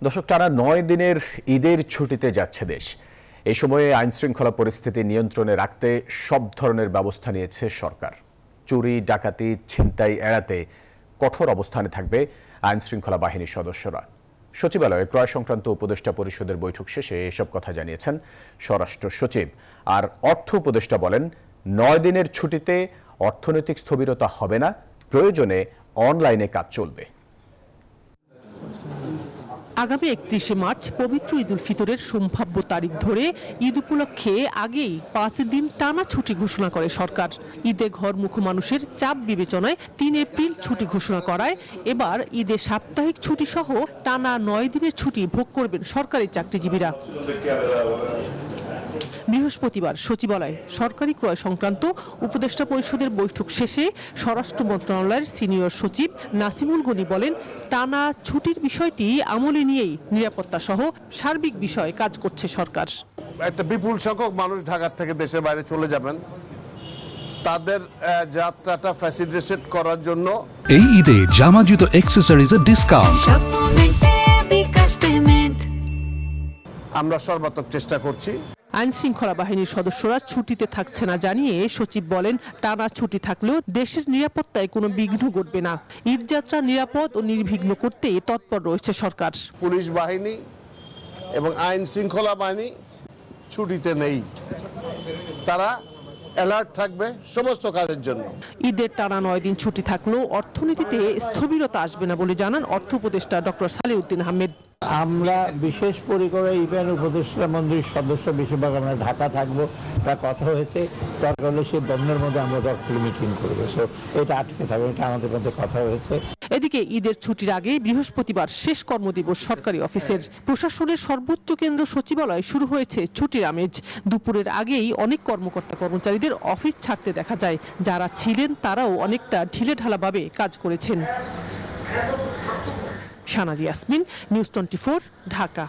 দর্শক, টানা 9 দিনের ঈদের ছুটিতে যাচ্ছে দেশ। এই সময়ে আইনশৃঙ্খলা পরিস্থিতি নিয়ন্ত্রণে রাখতে সব ধরনের ব্যবস্থা নিয়েছে সরকার। চুরি, ডাকাতি, ছিনতাই এড়াতে কঠোর অবস্থানে থাকবে আইনশৃঙ্খলা বাহিনীর সদস্যরা। সচিবালয়ে ক্রয় সংক্রান্ত উপদেষ্টা পরিষদের বৈঠক শেষে এসব কথা জানিয়েছেন স্বরাষ্ট্র সচিব। আর অর্থ উপদেষ্টা বলেন, 9 দিনের ছুটিতে অর্থনৈতিক স্থবিরতা হবে না, প্রয়োজনে অনলাইনে কাজ চলবে। আগামী 31শে মার্চ পবিত্র ঈদ উল ফিতরের সম্ভাব্য তারিখ ধরে ঈদ উপলক্ষে আগেই 5 দিন টানা ছুটি ঘোষণা করে সরকার। ঈদে ঘরমুখো মানুষের চাপ বিবেচনায় 3 এপ্রিল ছুটি ঘোষণা করায় এবার ঈদে সাপ্তাহিক ছুটি সহ টানা 9 দিনের ছুটি ভোগ করবেন সরকারি চাকরিজীবীরা। বৃহস্পতিবার সচিবালয়ে সরকারি ক্রয় সংক্রান্ত উপদেষ্টা পরিষদের বৈঠক শেষে স্বরাষ্ট্র মন্ত্রণালয়ের সিনিয়র সচিব নাসিমুল গনি বলেন, টানা ছুটির বিষয়টি আমলে নিয়েই নিরাপত্তা সহ সার্বিক বিষয়ে কাজ করছে সরকার। একটা বিপুল সংখ্যক মানুষ ঢাকা থেকে দেশের বাইরে চলে যাবেন, তাদের যাত্রাটা ফ্যাসিলিটেট করার জন্য এই ঈদে জামা জুতো অ্যাকসেসরিজের ডিসকাউন্ট আমরা সর্বাত্মক চেষ্টা করছি। আইন শৃঙ্খলা বাহিনীর সদস্যরা ছুটিতে থাকছে না জানিয়ে সচিব বলেন, টানা ছুটি থাকলেও দেশের নিরাপত্তায় কোনো বিঘ্ন ঘটবে না। ঈদযাত্রা নিরাপদ ও নির্বিঘ্ন করতে তৎপর রয়েছে সরকার। পুলিশ বাহিনী এবং আইন শৃঙ্খলা বাহিনী ছুটিতে নেই, তারা অ্যালার্ট থাকবে সমস্ত কাজের জন্য। ঈদের টানা 9 দিন ছুটি থাকলেও অর্থনীতিতে স্থবিরতা আসবে না বলে জানান অর্থ উপদেষ্টা ডক্টর সালেউদ্দিন আহমেদ। আমরা বিশেষ পরিকরে ইউপিএন উপদেষ্টা মন্ডলীর সদস্য বেশিরভাগ আমরা ঢাকা থাকবো, তা কথা হয়েছে। দরকার হলে সেই বন্ধের মধ্যে আমরা দরকার মিটিং করবো, সো এটা আটকে থাকবে, এটা আমাদের মধ্যে কথা হয়েছে। এদিকে ঈদের ছুটির আগে বৃহস্পতিবার শেষ কর্মদিবস সরকারি অফিসের। প্রশাসনের সর্বোচ্চ কেন্দ্র সচিবালয়ে শুরু হয়েছে ছুটির আমেজ। দুপুরের আগেই অনেক কর্মকর্তা কর্মচারীদের অফিস ছাড়তে দেখা যায়। যারা ছিলেন তারাও অনেকটা ঢিলেঢালাভাবে কাজ করেছেন। শাহনাজ ইয়াসমিন, নিউজ 24, ঢাকা।